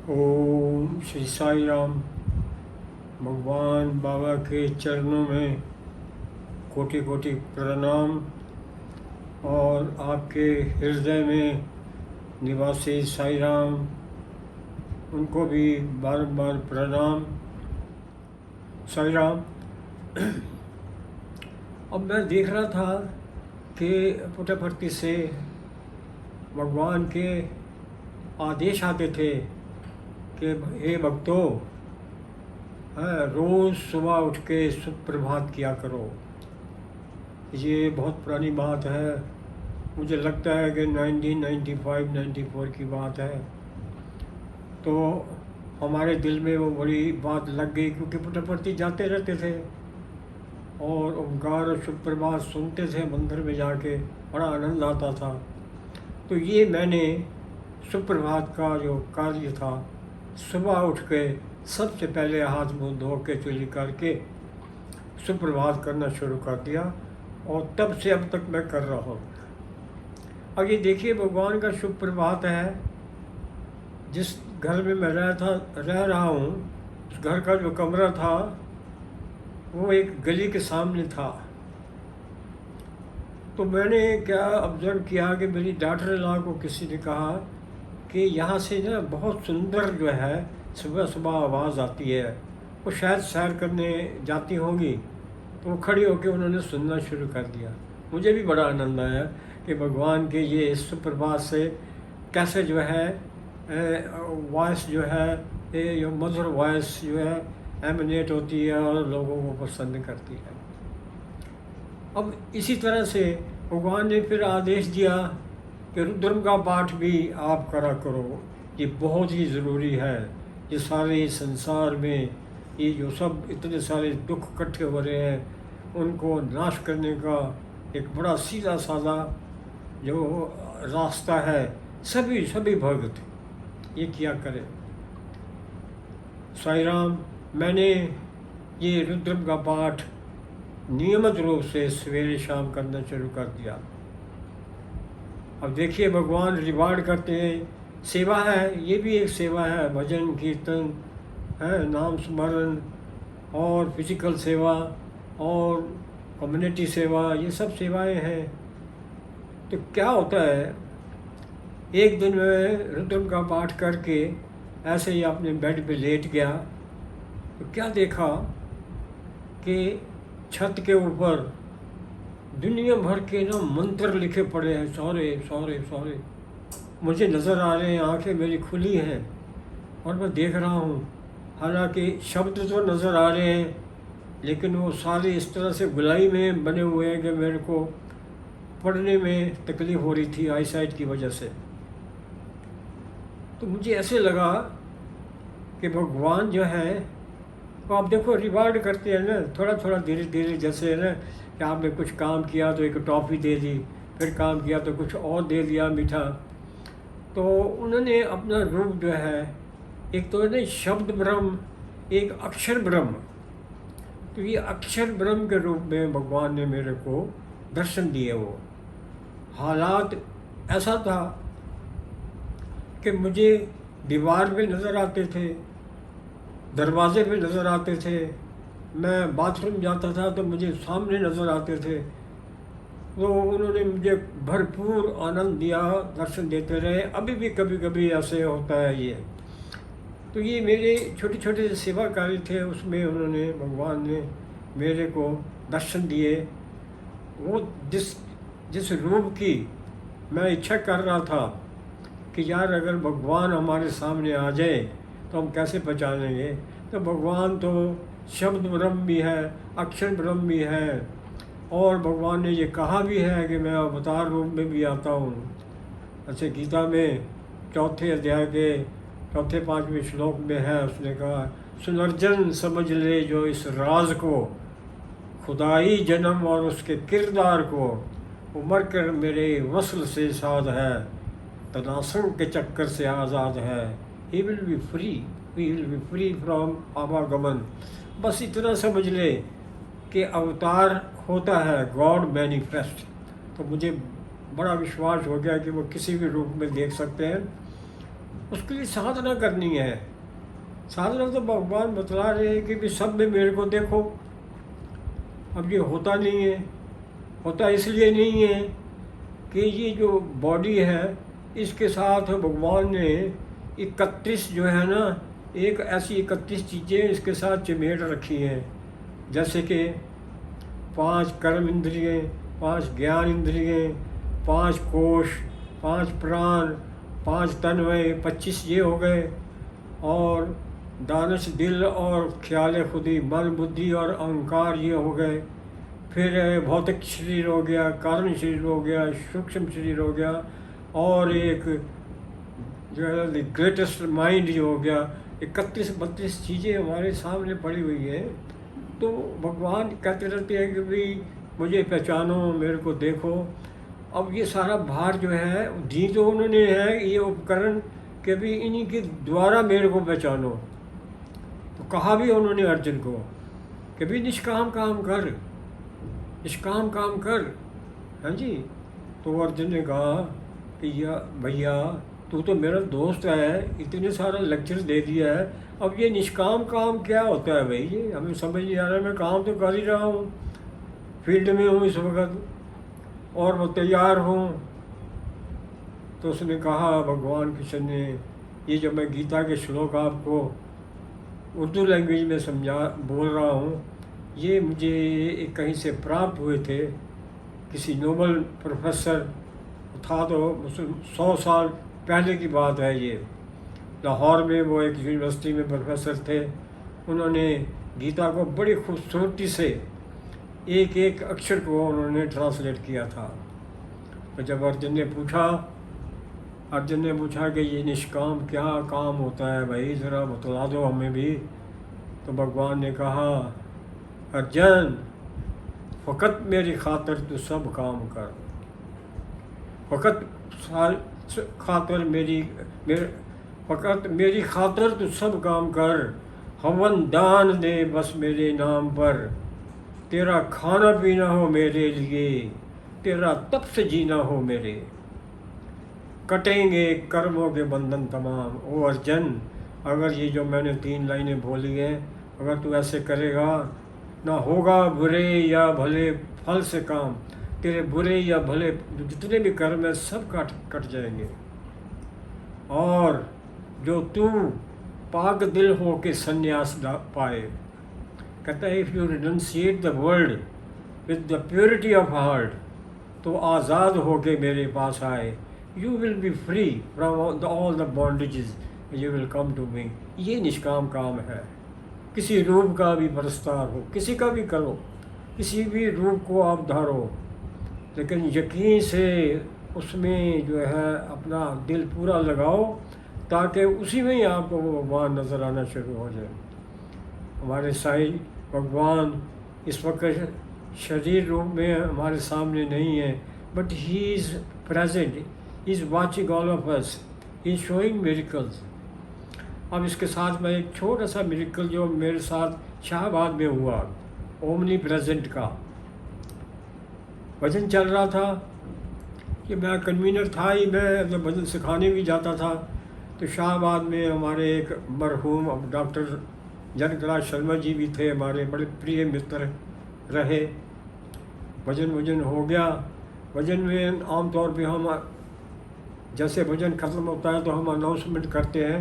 ओम श्री साई राम। भगवान बाबा के चरणों में कोटि कोटि प्रणाम और आपके हृदय में निवासी साई राम, उनको भी बारंबार प्रणाम। साई राम। अब मैं देख रहा था कि पुट्टपर्ती से भगवान के आदेश आते थे कि हे भक्तों, रोज़ सुबह उठ के सुप्रभात किया करो। ये बहुत पुरानी बात है, मुझे लगता है कि 1995-94 की बात है। तो हमारे दिल में वो बड़ी बात लग गई, क्योंकि पुट्टपर्ती जाते रहते थे और ओंकार और सुप्रभात सुनते थे मंदिर में जाके, बड़ा आनंद आता था। तो ये मैंने सुप्रभात का जो कार्य था, सुबह उठ के सबसे पहले हाथ मुंह धो के चुली करके सुप्रभात करना शुरू कर दिया और तब से अब तक मैं कर रहा हूँ। अब ये देखिए, भगवान का सुप्रभात है। जिस घर में मैं रह रहा हूँ, उस घर का जो कमरा था वो एक गली के सामने था। तो मैंने क्या ऑब्ज़र्व किया कि मेरी डॉटर लॉ को किसी ने कहा कि यहाँ से ना बहुत सुंदर जो है सुबह सुबह आवाज़ आती है। वो शायद सैर करने जाती होंगी, तो वो खड़ी होकर उन्होंने सुनना शुरू कर दिया। मुझे भी बड़ा आनंद आया कि भगवान के ये सुप्रभात से कैसे जो है वॉइस जो है, ये मधुर वॉइस जो है एमिनेट होती है और लोगों को पसंद करती है। अब इसी तरह से भगवान ने फिर आदेश दिया कि रुद्रम का पाठ भी आप करा करो, ये बहुत ही ज़रूरी है। ये सारे संसार में ये जो सब इतने सारे दुख इकट्ठे हो रहे हैं, उनको नाश करने का एक बड़ा सीधा साधा जो रास्ता है, सभी भक्त ये किया करें। साई राम, मैंने ये रुद्रम का पाठ नियमित रूप से सवेरे शाम करना शुरू कर दिया। अब देखिए, भगवान रिवार्ड करते हैं। सेवा है, ये भी एक सेवा है। भजन कीर्तन है, नाम स्मरण और फिजिकल सेवा और कम्युनिटी सेवा, ये सब सेवाएं हैं। तो क्या होता है, एक दिन मैं रुद्रम का पाठ करके ऐसे ही अपने बेड पे लेट गया, तो क्या देखा कि छत के ऊपर दुनिया भर के ना मंत्र लिखे पड़े हैं, सारे मुझे नज़र आ रहे हैं। आंखें मेरी खुली हैं और मैं देख रहा हूँ। हालांकि शब्द तो नज़र आ रहे हैं, लेकिन वो सारे इस तरह से गुलाई में बने हुए हैं कि मेरे को पढ़ने में तकलीफ़ हो रही थी आई साइट की वजह से। तो मुझे ऐसे लगा कि भगवान जो है, तो आप देखो रिवार्ड करते हैं ना, थोड़ा धीरे धीरे। जैसे ना कि आपने कुछ काम किया तो एक टॉफ़ी दे दी, फिर काम किया तो कुछ और दे दिया मीठा। तो उन्होंने अपना रूप जो है, एक तो है ना शब्द ब्रह्म, एक अक्षर ब्रह्म। तो ये अक्षर ब्रह्म के रूप में भगवान ने मेरे को दर्शन दिए। वो हालात ऐसा था कि मुझे दीवार पे नज़र आते थे, दरवाजे पे नज़र आते थे। मैं बाथरूम जाता था तो मुझे सामने नज़र आते थे। तो उन्होंने मुझे भरपूर आनंद दिया, दर्शन देते रहे। अभी भी कभी कभी ऐसे होता है ये। तो ये मेरे छोटे छोटे सेवा कार्य थे, उसमें उन्होंने, भगवान ने मेरे को दर्शन दिए। वो जिस रूप की मैं इच्छा कर रहा था कि यार अगर भगवान हमारे सामने आ जाए तो हम कैसे पहचानेंगे। तो भगवान तो शब्द ब्रह्म भी है, अक्षर ब्रह्म भी है, और भगवान ने ये कहा भी है कि मैं अवतार रूप में भी आता हूँ। अच्छा, गीता में 4 अध्याय के 4-5वें श्लोक में है, उसने कहा, सुनर्जन समझ ले जो इस राज को, खुदाई जन्म और उसके किरदार को, उमर कर मेरे वसल से साध है, तनासुर के चक्कर से आज़ाद है। He will be free from आवागमन। बस इतना समझ ले कि अवतार होता है गॉड मैनिफेस्ट। तो मुझे बड़ा विश्वास हो गया कि वो किसी भी रूप में देख सकते हैं। उसके लिए साधना करनी है। साधना तो भगवान बतला रहे हैं कि भी सब में मेरे को देखो। अब ये होता नहीं है। होता इसलिए नहीं है कि ये जो बॉडी है इसके साथ भगवान ने 31 जो है ना, एक ऐसी 31 चीज़ें इसके साथ चिमेट रखी हैं। जैसे कि 5 कर्म इंद्रियें, 5 ज्ञान इंद्रियें, 5 कोश, 5 प्राण, 5 तन्वय, 25 ये हो गए, और दानश दिल और ख्याल खुदी, मन बुद्धि और अहंकार ये हो गए। फिर भौतिक शरीर हो गया, कारण शरीर हो गया, सूक्ष्म शरीर हो गया, और एक जो है द ग्रेटेस्ट माइंड जो हो गया। 31-32 चीज़ें हमारे सामने पड़ी हुई हैं। तो भगवान कहते रहते हैं कि भाई मुझे पहचानो, मेरे को देखो। अब ये सारा भार जो है दी तो उन्होंने है ये उपकरण कि भी इन्हीं के द्वारा मेरे को पहचानो। तो कहा भी उन्होंने अर्जुन को कि भी निष्काम काम कर, निष्काम काम कर। हाँ जी। तो अर्जुन ने कहा कि या भैया तू तो मेरा दोस्त है, इतने सारा लेक्चर दे दिया है, अब ये निष्काम काम क्या होता है भाई? ये हमें समझ नहीं आ रहा है। मैं काम तो कर ही रहा हूँ, फील्ड में हूँ इस वक्त, और वो तैयार हूँ। तो उसने कहा, भगवान कृष्ण ने, ये जो मैं गीता के श्लोक आपको उर्दू लैंग्वेज में बोल रहा हूँ, ये मुझे कहीं से प्राप्त हुए थे। किसी नोबल प्रोफेसर था, तो 100 साल पहले की बात है ये। लाहौर में वो एक यूनिवर्सिटी में प्रोफेसर थे। उन्होंने गीता को बड़ी खूबसूरती से एक एक अक्षर को उन्होंने ट्रांसलेट किया था। तो जब अर्जुन ने पूछा कि ये निष्काम क्या काम होता है भाई, ज़रा बतला दो हमें भी। तो भगवान ने कहा, अर्जुन फ़कत मेरी खातिर तू सब काम कर, फ़कत मेरी खातिर तू सब काम कर। हवन दान दे बस मेरे नाम पर, तेरा खाना पीना हो मेरे लिए, तेरा तप से जीना हो मेरे, कटेंगे कर्मों के बंधन तमाम। ओ अर्जुन, अगर ये जो मैंने 3 लाइनें बोली हैं, अगर तू ऐसे करेगा, ना होगा बुरे या भले फल से काम। तेरे बुरे या भले जितने भी कर्म हैं सब कट जाएंगे। और जो तू पाक दिल हो के संन्यास पाए, कहता है, if you renunciate the world with the purity of heart, तो आज़ाद हो के मेरे पास आए। You will be free from all the bondages, you will come to me. ये निष्काम काम है। किसी रूप का भी परस्तार हो, किसी का भी करो, किसी भी रूप को आप धारो, लेकिन यकीन से उसमें जो है अपना दिल पूरा लगाओ, ताकि उसी में ही आपको वो भगवान नज़र आना शुरू हो जाए। हमारे साईं भगवान इस वक्त शरीर रूप में हमारे सामने नहीं है, but he is present, he is watching all of us, he is showing miracles. अब इसके साथ में एक छोटा सा मिरेकल जो मेरे साथ शाहबाद में हुआ, ओमनी प्रेजेंट का भजन चल रहा था कि मैं कन्वीनर था ही, मैं जब भजन सिखाने भी जाता था। तो शाहबाद में हमारे एक मरहूम अब डॉक्टर जनकराज शर्मा जी भी थे, हमारे बड़े प्रिय मित्र रहे। भजन हो गया। भजन में आम तौर पे हम जैसे भजन ख़त्म होता है तो हम अनाउंसमेंट करते हैं,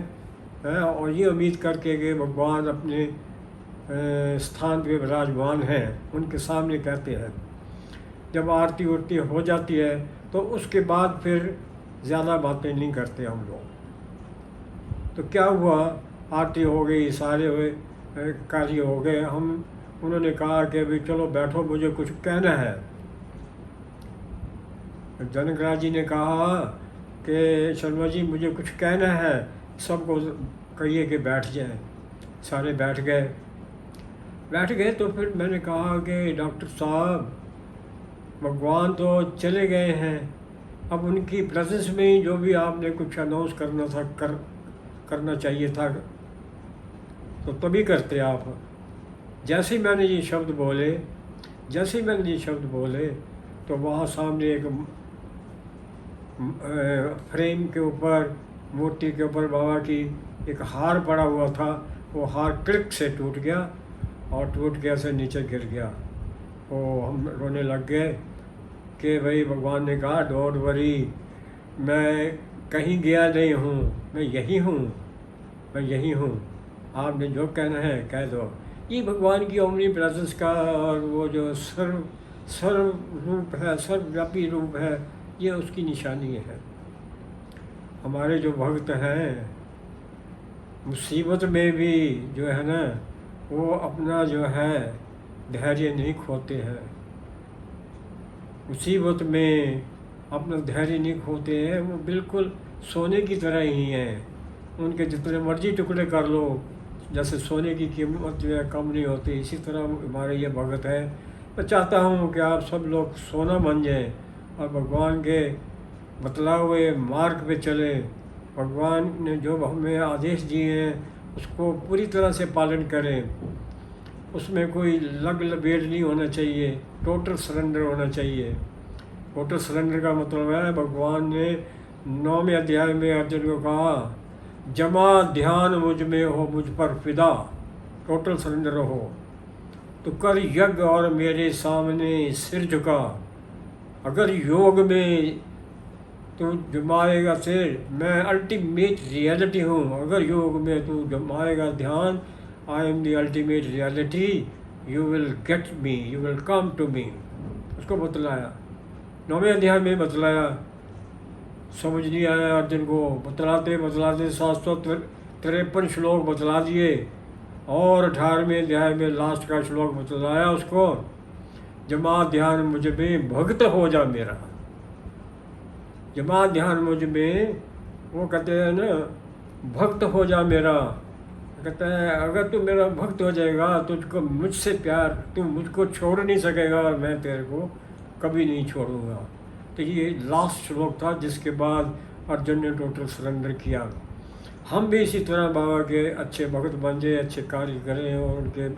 और ये उम्मीद करके कि भगवान अपने स्थान पे विराजमान हैं, उनके सामने कहते हैं। जब आरती उरती हो जाती है तो उसके बाद फिर ज़्यादा बातें नहीं करते हम लोग। तो क्या हुआ, आरती हो गई, सारे हुए कार्य हो गए। उन्होंने कहा कि भाई चलो बैठो, मुझे कुछ कहना है। जनकराज जी ने कहा कि शर्मा जी मुझे कुछ कहना है, सबको कहिए कि बैठ जाएं। सारे बैठ गए। तो फिर मैंने कहा कि डॉक्टर साहब, भगवान तो चले गए हैं, अब उनकी प्रेजेंस में ही जो भी आपने कुछ अनाउंस करना था करना चाहिए था, तो तभी करते आप। जैसे ही मैंने ये शब्द बोले तो वहाँ सामने एक फ्रेम के ऊपर मूर्ति के ऊपर बाबा की एक हार पड़ा हुआ था, वो हार क्लिक से टूट गया और टूट के ऐसे नीचे गिर गया। तो हम रोने लग गए कि भाई भगवान ने कहा डोंट वरी, मैं कहीं गया नहीं हूँ, मैं यही हूँ, मैं यही हूँ, आपने जो कहना है कह दो। ये भगवान की ओमनी प्रेजेंस का और वो जो सर्व रूप है, सर्वव्यापी रूप है, ये उसकी निशानी है। हमारे जो भक्त हैं मुसीबत में भी जो है ना, वो अपना जो है धैर्य नहीं खोते हैं। मुसीबत में अपना धैर्य नहीं खोते हैं, वो बिल्कुल सोने की तरह ही हैं। उनके जितने मर्जी टुकड़े कर लो, जैसे सोने की कीमत जो है कम नहीं होती, इसी तरह हमारे ये भगत है। मैं चाहता हूँ कि आप सब लोग सोना बन जाएं और भगवान के बतलाए हुए मार्ग पे चले। भगवान ने जो हमें आदेश दिए हैं उसको पूरी तरह से पालन करें। उसमें कोई लग लबेड़ नहीं होना चाहिए, टोटल सरेंडर होना चाहिए। टोटल सरेंडर का मतलब है, भगवान ने 9वें अध्याय में अर्जुन को कहा जमा ध्यान मुझ में हो, मुझ पर फिदा, टोटल सरेंडर हो तो कर यज्ञ और मेरे सामने सिर झुका। अगर योग में तू जमाएगा सिर, मैं अल्टीमेट रियलिटी हूँ। अगर योग में तू जमाएगा ध्यान, I am the ultimate reality, you will get me, you will come to me. उसको बतलाया, 9वें अध्याय में बतलाया। समझ नहीं आया अर्जुन को, बतलाते बतलाते 753 श्लोक बतला दिए और 18वें अध्याय में लास्ट का श्लोक बतलाया उसको, जमा ध्यान मुझ में भक्त हो जा मेरा। जमा ध्यान मुझ में, वो कहते हैं ना भक्त हो जा मेरा। कहता है अगर तू मेरा भक्त हो जाएगा, तुझको मुझसे प्यार, तू मुझको छोड़ नहीं सकेगा और मैं तेरे को कभी नहीं छोड़ूंगा। तो ये लास्ट श्लोक था जिसके बाद अर्जुन ने टोटल सरेंडर किया। हम भी इसी तरह बाबा के अच्छे भक्त बन जाए, अच्छे कार्य करें और उनके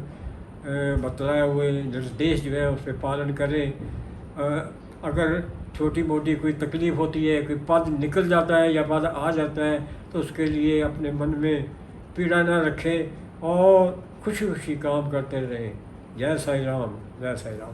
बतलाए हुए निर्देश जो है उस पर पालन करें। अगर छोटी मोटी कोई तकलीफ़ होती है, कोई पद निकल जाता है या पद आ जाता है, तो उसके लिए अपने मन में पीड़ा न रखें और खुशी खुशी काम करते रहें। जय साईं राम, जय साईं राम।